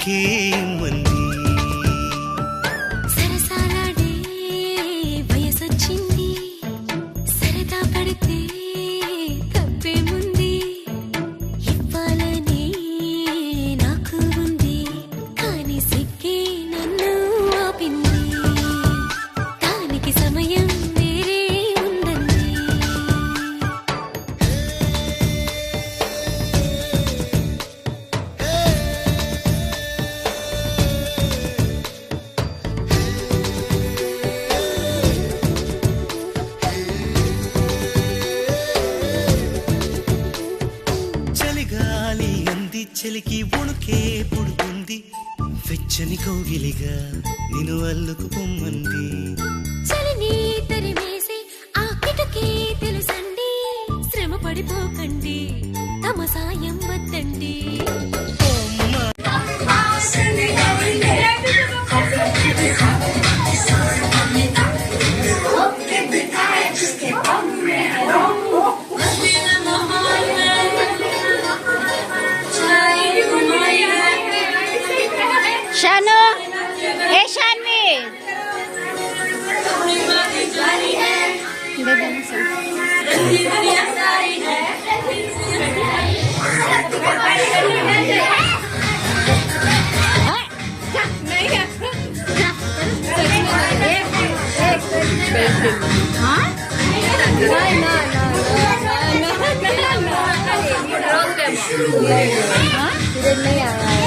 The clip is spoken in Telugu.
పలికే మంది సరసాలాడే వయసొచ్చింది సరదా పడితే తప్పేముంది ఇవ్వాలని నాకు ఉంది కానీ సిగ్గే నన్ను ఆపింది దానికి సమయం వేరే ఉందండి చలిగాలి అంది చలికి ఉణుకే పుడుతుంది వెచ్చని కౌగిలిగా నిన్ను అల్లుకు పొమ్మంది చలిని తరిమేసి ఆ కిటకే తెలుసండి శ్రమ పడిపోకండి తమ సాయం వద్దండి शानू ए शानवी नहीं आ रहा है